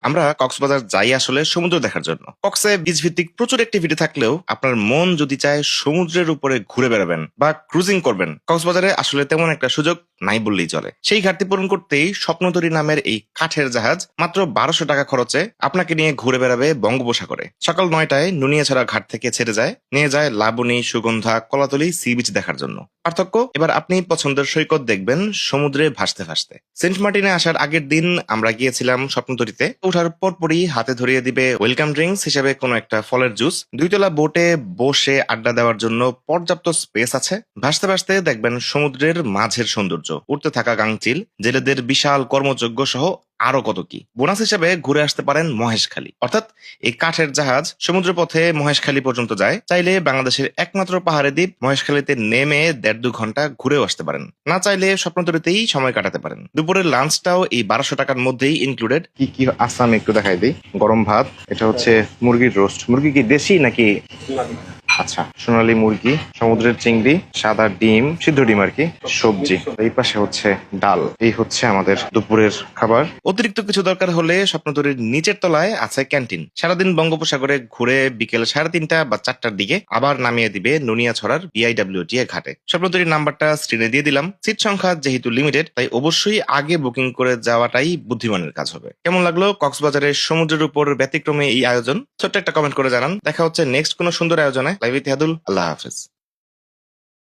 আমরা কক্সবাজার যাই আসলে সমুদ্র দেখার জন্য। কক্সে বিচ ভিত্তিক প্রচুর অ্যাক্টিভিটি থাকলেও আপনার মন যদি চায় সমুদ্রের উপরে ঘুরে বেড়াবেন বা ক্রুজিং করবেন, কক্সবাজারে আসলে তেমন একটা সুযোগ নাই বললেই চলে। সেই ঘাটতি পূরণ করতেই স্বপ্নতরী নামের এই কাঠের জাহাজ মাত্র 1200 টাকা খরচে আপনাকে নিয়ে ঘুরে বেড়াবে বঙ্গোপসাগরে। সকাল 9টায় নুনিয়াছড়া ঘাট থেকে ছেড়ে যায়, নিয়ে যায় লাবণী, সুগন্ধা, কলাতলি সি বিচ দেখার জন্য। পার্থক্য, এবার আপনি পছন্দের সৈকত দেখবেন সমুদ্রে ভাসতে ভাসতে। সেন্ট মার্টিনে আসার আগের দিন আমরা গিয়েছিলাম স্বপ্নতরীতে। ওঠার পরপরই হাতে ধরিয়ে দিবে ওয়েলকাম ড্রিঙ্কস হিসেবে কোনো একটা ফলের জুস। দুইতলা বোটে বসে আড্ডা দেওয়ার জন্য পর্যাপ্ত স্পেস আছে। ভাসতে ভাসতে দেখবেন সমুদ্রের মাঝের সৌন্দর্য, উঠতে থাকা গাংচিল, জেলেদের বিশাল কর্মযজ্ঞ সহ আরো কত কি। বোনাস হিসেবে ঘুরে আসতে পারেন মহেশখালী, অর্থাৎ এই কাঠের জাহাজ সমুদ্র পথে মহেশখালী পর্যন্ত যায়। চাইলে বাংলাদেশের একমাত্র পাহাড়ে দ্বীপ মহেশখালীতে নেমে 1.5-2 ঘন্টা ঘুরেও আসতে পারেন। না চাইলে স্বপ্নতরীতেই সময় কাটাতে পারেন। দুপুরের লাঞ্চটাও এই 1200 টাকার মধ্যেই ইনক্লুডেড। কি কি আছে আমি একটু দেখাই দিই। গরম ভাত, এটা হচ্ছে মুরগির রোস্ট। মুরগি কি দেশি নাকি? আচ্ছা, সোনালী মুরগি, সমুদ্রের চিংড়ি, সাদা ডিম, সিদ্ধ ডিম আর কি, সবজি। এই পাশে হচ্ছে ডাল। এই হচ্ছে আমাদের দুপুরের খাবার। অতিরিক্ত কিছু দরকার হলে স্বপ্নতরীর নিচের তলায় আছে ক্যান্টিন। সারাদিন বঙ্গোপসাগরে ঘুরে বিকেল 3:30 বা 4টার দিকে আবার নামিয়ে দিবে নুনিয়াছড়ার BIWTA ঘাটে। স্বপ্নতরীর নাম্বারটা স্ক্রিনে দিয়ে দিলাম। সিট সংখ্যা যেহেতু লিমিটেড, তাই অবশ্যই আগে বুকিং করে যাওয়াটাই বুদ্ধিমানের কাজ হবে। কেমন লাগলো কক্সবাজারের সমুদ্রের উপর ব্যতিক্রমে এই আয়োজন? ছোট্ট একটা কমেন্ট করে জানান। দেখা হচ্ছে নেক্সট কোনো সুন্দর আয়োজনে। লাইভ ইতিহাদুল, আল্লাহ হাফেজ।